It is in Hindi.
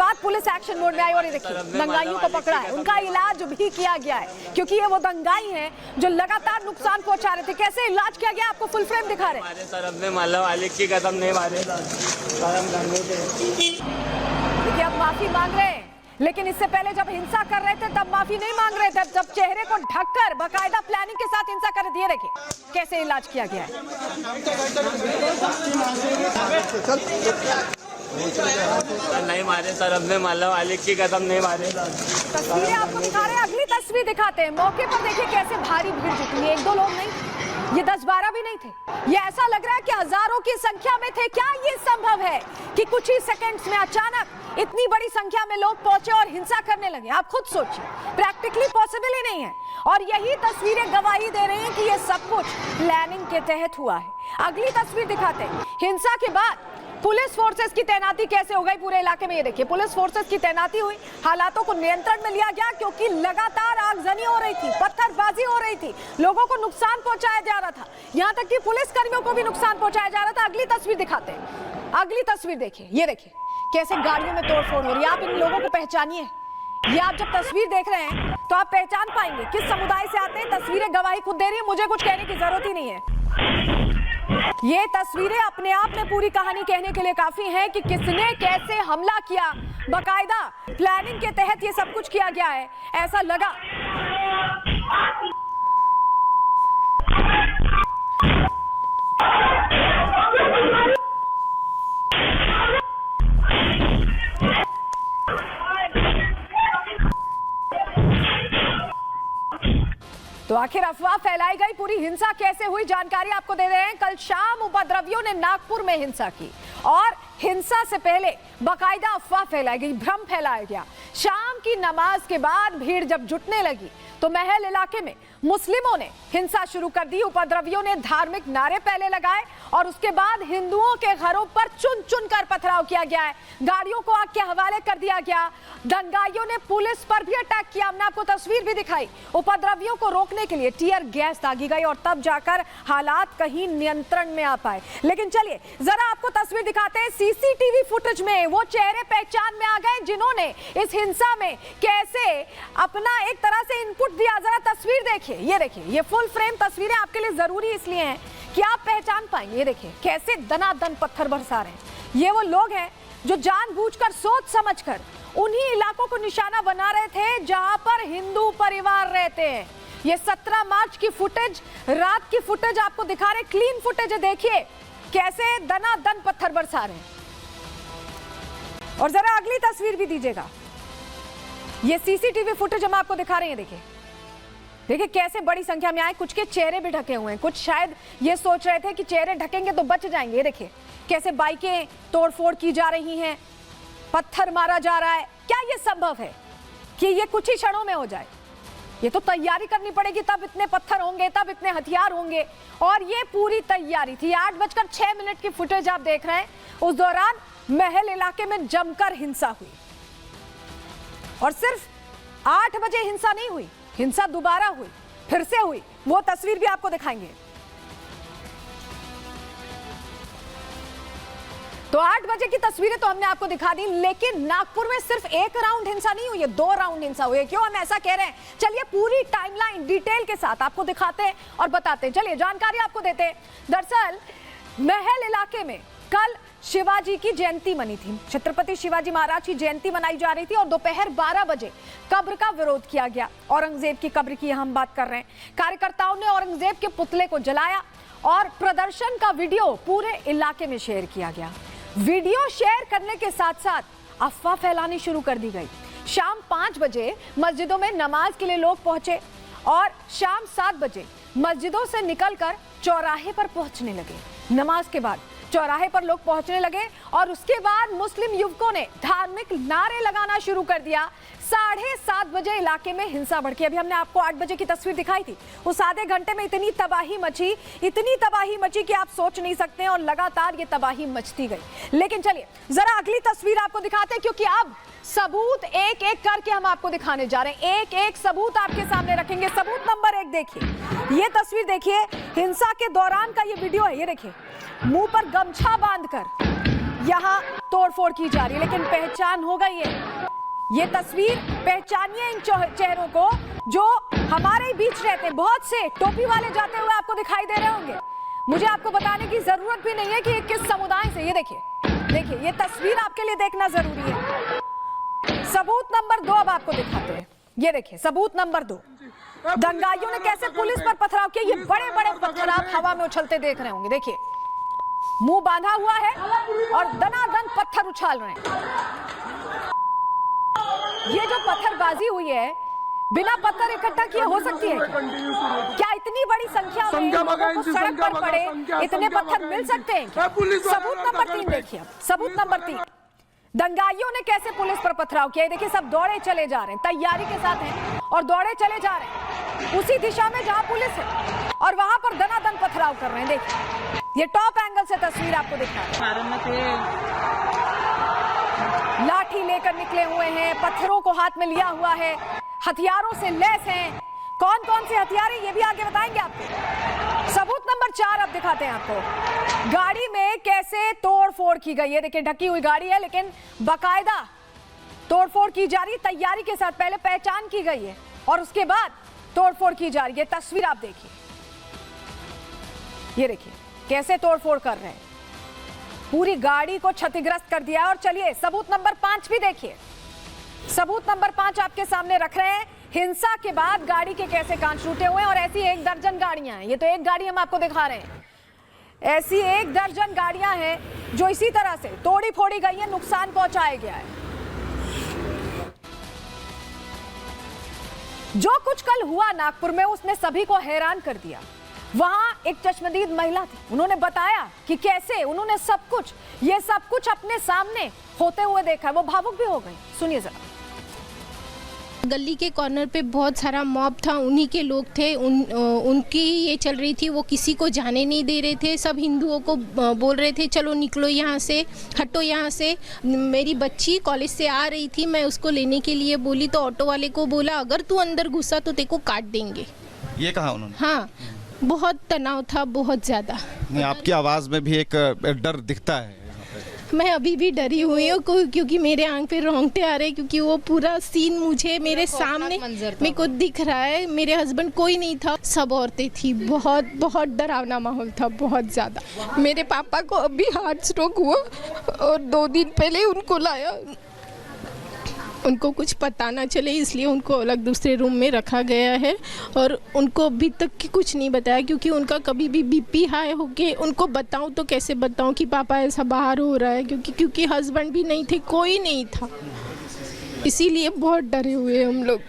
बाद पुलिस एक्शन मोड में आई और ये देखिए दंगाइयों को पकड़ा है, उनका इलाज भी किया गया है क्योंकि ये वो दंगाई हैं जो लगातार नुकसान पहुंचा रहे थे। कैसे इलाज किया गया आपको फुल फ्रेम दिखा रहे हैं। सर अपने माला मालिक की कसम नहीं मारे, देखिए अब माफी मांग रहे हैं, लेकिन इससे पहले जब हिंसा कर रहे थे तब माफी नहीं मांग रहे थे, जब चेहरे को ढककर बाकायदा प्लानिंग के साथ हिंसा कर दिए। देखिए कैसे इलाज किया गया है। नहीं मारे सर, अपने माला मालिक की कसम नहीं मारे। तस्वीरें आपको दिखा रहे हैं, अगली तस्वीर दिखाते हैं। मौके पर देखिए कैसे भारी भीड़ जुटी है, 1-2 लोग नहीं, ये 10-12 भी नहीं थे, ये ऐसा लग रहा है कि हजारों की संख्या में थे। क्या ये संभव है कि कुछ ही सेकंड्स में अचानक इतनी बड़ी संख्या में लोग पहुंचे और हिंसा करने लगे? आप खुद सोचिए, प्रैक्टिकली पॉसिबल ही नहीं है। और यही तस्वीरें गवाही दे रही हैं कि ये सब कुछ प्लानिंग के तहत हुआ है। अगली तस्वीर दिखाते हैं। हिंसा के बाद पुलिस फोर्सेस की तैनाती कैसे हो गई पूरे इलाके में, ये देखिए पुलिस फोर्सेस की तैनाती हुई, हालातों को नियंत्रण में लिया गया क्योंकि लगातार आगजनी हो रही थी, पत्थरबाजी हो रही थी, लोगों को नुकसान पहुंचाया जा रहा था, यहां तक कि पुलिस कर्मियों को भी नुकसान पहुंचाया जा रहा था। अगली तस्वीर दिखाते हैं। अगली तस्वीर देखिए, ये देखिए कैसे गाड़ियों में तोड़फोड़ हो रही है। आप इन लोगों को पहचानिए, ये आप जब तस्वीर देख रहे हैं तो आप पहचान पाएंगे किस समुदाय से आते हैं। तस्वीरें गवाही खुद दे रही है, मुझे कुछ कहने की जरूरत ही नहीं है। ये तस्वीरें अपने आप में पूरी कहानी कहने के लिए काफी हैं कि किसने कैसे हमला किया। बाकायदा प्लानिंग के तहत ये सब कुछ किया गया है, ऐसा लगा। तो आखिर अफवाह फैलाई गई, पूरी हिंसा कैसे हुई जानकारी आपको दे रहे हैं। कल शाम उपद्रवियों ने नागपुर में हिंसा की और हिंसा से पहले बाकायदा अफवाह फैलाई गई, भ्रम फैलाया गया। शाम की नमाज के बाद भीड़ जब जुटने लगी तो महल इलाके में मुस्लिमों ने हिंसा शुरू कर दी। उपद्रवियों ने धार्मिक नारे पहले लगाए और उसके बाद हिंदुओं के घरों पर चुन चुन कर पथराव किया गया है, गाड़ियों को आग के हवाले कर दिया गया। दंगाइयों ने पुलिस पर भी अटैक किया, हमने आपको तस्वीर भी दिखाई। उपद्रवियों को रोकने के लिए टीयर गैस दागी गई और तब जाकर हालात कहीं नियंत्रण में आ पाए। लेकिन चलिए जरा आपको तस्वीर दिखाते हैं। सीसीटीवी फुटेज में वो चेहरे पहचान में आ गए जिन्होंने इस हिंसा में कैसे अपना एक तरह से इनपुट दिया। जरा तस्वीर देखिए, ये देखिए, ये फुल फ्रेम तस्वीरें आपके लिए जरूरी इसलिए हैं कि आप पहचान पाएंगे। ये देखिए कैसे दनादन पत्थर बरसा रहे हैं। ये वो लोग हैं जो जानबूझकर सोच समझकर उन्हीं इलाकों को निशाना बना रहे थे जहां पर हिंदू परिवार रहते हैं। ये 17 मार्च की फुटेज, रात की फुटेज आपको दिखा रहे, क्लीन फुटेज है। देखिए कैसे दनादन पत्थर बरसा रहे हैं। और जरा अगली तस्वीर भी दीजिएगा, ये सीसीटीवी फुटेज हम आपको दिखा रहे हैं। देखिए देखिए कैसे बड़ी संख्या में आए, कुछ के चेहरे भी ढके हुए हैं, कुछ शायद ये सोच रहे थे कि चेहरे ढकेंगे तो बच जाएंगे। देखिए कैसे बाइकें तोड़फोड़ की जा रही हैं, पत्थर मारा जा रहा है। क्या ये संभव है कि ये कुछ ही क्षणों में हो जाए? ये तो तैयारी करनी पड़ेगी, तब इतने पत्थर होंगे, तब इतने हथियार होंगे। और ये पूरी तैयारी थी। 8:06 की फुटेज आप देख रहे हैं। उस दौरान महल इलाके में जमकर हिंसा हुई और सिर्फ 8 बजे हिंसा नहीं हुई, हिंसा दोबारा हुई, फिर से हुई। वो तस्वीर भी आपको दिखाएंगे। तो 8 बजे की तस्वीरें तो हमने आपको दिखा दी, लेकिन नागपुर में सिर्फ एक राउंड हिंसा नहीं हुई है, 2 राउंड हिंसा हुई है। क्यों हम ऐसा कह रहे हैं? चलिए पूरी टाइमलाइन डिटेल के साथ आपको दिखाते हैं और बताते हैं। चलिए जानकारी आपको देते हैं। दरअसल महल इलाके में कल शिवाजी की जयंती मनी थी, छत्रपति शिवाजी महाराज की जयंती मनाई जा रही थी और दोपहर 12 बजे कब्र का विरोध किया गया। औरंगजेब की कब्र की हम बात कर रहे हैं। कार्यकर्ताओं ने औरंगजेब के पुतले को जलाया और प्रदर्शन का वीडियो पूरे इलाके में शेयर किया गया। वीडियो शेयर करने के साथ साथ अफवाह फैलानी शुरू कर दी गई। शाम 5 बजे मस्जिदों में नमाज के लिए लोग पहुंचे और शाम 7 बजे मस्जिदों से निकलकर चौराहे पर पहुंचने लगे। नमाज के बाद चौराहे पर लोग पहुंचने लगे और उसके बाद मुस्लिम युवकों ने धार्मिक नारे लगाना शुरू कर दिया। 7:30 बजे इलाके में हिंसा भड़की। अभी हमने आपको 8 बजे की तस्वीर दिखाई थी। उस आधे घंटे में इतनी तबाही मची कि आप सोच नहीं सकते और लगातार ये तबाही मचती गई। लेकिन चलिए जरा अगली तस्वीर आपको दिखाते हैं, क्योंकि अब सबूत एक एक करके हम आपको दिखाने जा रहे हैं। एक एक सबूत आपके सामने रखेंगे। सबूत नंबर 1 देखिए, ये तस्वीर देखिए, हिंसा के दौरान का ये वीडियो है। ये देखिए मुंह पर गमछा बांधकर यहाँ तोड़फोड़ की जा रही है, लेकिन पहचान हो गई है। ये तस्वीर पहचानिए इन चेहरों को जो हमारे बीच रहते हैं। बहुत से टोपी वाले जाते हुए आपको दिखाई दे रहे होंगे। मुझे आपको बताने की जरूरत भी नहीं है कि ये किस समुदाय से। ये देखिए, ये तस्वीर आपके लिए देखना जरूरी है। सबूत नंबर 2 अब आपको दिखाते हैं। ये देखिए सबूत नंबर 2। दंगाइयों ने कैसे पुलिस पर पथराव किया। ये बड़े बड़े पत्थर आप हवा में उछलते देख रहे होंगे। देखिए मुंह बांधा हुआ है और दनादन पत्थर उछाल रहे हैं। ये जो पत्थरबाजी हुई है, बिना पत्थर इकट्ठा किए हो सकती है क्या? इतनी बड़ी संख्या में लोगों को सड़क पर पड़े इतने पत्थर मिल सकते हैं? सबूत नंबर 3 देखिए। सबूत नंबर 3, दंगाइयों ने कैसे पुलिस पर पथराव किया। देखिए सब दौड़े चले जा रहे हैं, तैयारी के साथ हैं और दौड़े चले जा रहे हैं उसी दिशा में जहां पुलिस है और वहां पर दनादन पथराव कर रहे हैं। देखिए ये टॉप एंगल से तस्वीर आपको दिखा रहे हैं। लाठी लेकर निकले हुए हैं, पत्थरों को हाथ में लिया हुआ है, हथियारों से लैस हैं। कौन कौन से हथियार हैं ये भी आगे बताएंगे आपको। सबूत नंबर 4 अब दिखाते हैं आपको। गाड़ी में कैसे तोड़फोड़ की गई है। देखिए ढकी हुई गाड़ी है लेकिन बाकायदा तोड़फोड़ की जा रही है तैयारी के साथ। पहले पहचान की गई है और उसके बाद तोड़फोड़ की जा रही है। तस्वीर आप देखिए, ये देखिए कैसे तोड़फोड़ कर रहे हैं। पूरी गाड़ी को क्षतिग्रस्त कर दिया। और चलिए सबूत नंबर 5 भी देखिए। सबूत नंबर 5 आपके सामने रख रहे हैं। हिंसा के बाद गाड़ी के कैसे कांच टूटे हुए हैं और ऐसी 1 दर्जन गाड़ियां हैं। ये तो एक गाड़ी हम आपको दिखा रहे हैं, ऐसी 1 दर्जन गाड़ियां हैं जो इसी तरह से तोड़ी फोड़ी गई है, नुकसान पहुंचाया गया है। जो कुछ कल हुआ नागपुर में उसने सभी को हैरान कर दिया। वहां एक चश्मदीद महिला थी, उन्होंने बताया कि कैसे उन्होंने ये सब कुछ अपने सामने होते हुए देखा। वो भावुक भी हो गई, सुनिए जरा। गली के कॉर्नर पे बहुत सारा मॉब था, उन्हीं के लोग थे। उनकी ये चल रही थी, वो किसी को जाने नहीं दे रहे थे। सब हिंदुओं को बोल रहे थे चलो निकलो यहाँ से, हटो यहाँ से। मेरी बच्ची कॉलेज से आ रही थी, मैं उसको लेने के लिए बोली तो ऑटो वाले को बोला अगर तू अंदर घुसा तो तेरे को काट देंगे। ये कहा उन्होंने? हाँ, बहुत तनाव था, बहुत ज़्यादा। नहीं, आपकी आवाज़ में भी एक डर दिखता है। मैं अभी भी डरी हुई हूँ क्योंकि मेरे आंख पे रोंगटे आ रहे हैं, क्योंकि वो पूरा सीन मुझे मेरे सामने मेरे को दिख रहा है। मेरे हस्बैंड कोई नहीं था, सब औरतें थी। बहुत बहुत डरावना माहौल था, बहुत ज़्यादा। मेरे पापा को अभी हार्ट स्ट्रोक हुआ और 2 दिन पहले उनको लाया। उनको कुछ पता ना चले इसलिए उनको अलग दूसरे रूम में रखा गया है और उनको अभी तक की कुछ नहीं बताया, क्योंकि उनका कभी भी बीपी हाई हो के उनको बताऊं तो कैसे बताऊं कि पापा ऐसा बाहर हो रहा है, क्योंकि हस्बैंड भी नहीं थे, कोई नहीं था, इसीलिए बहुत डरे हुए हम लोग।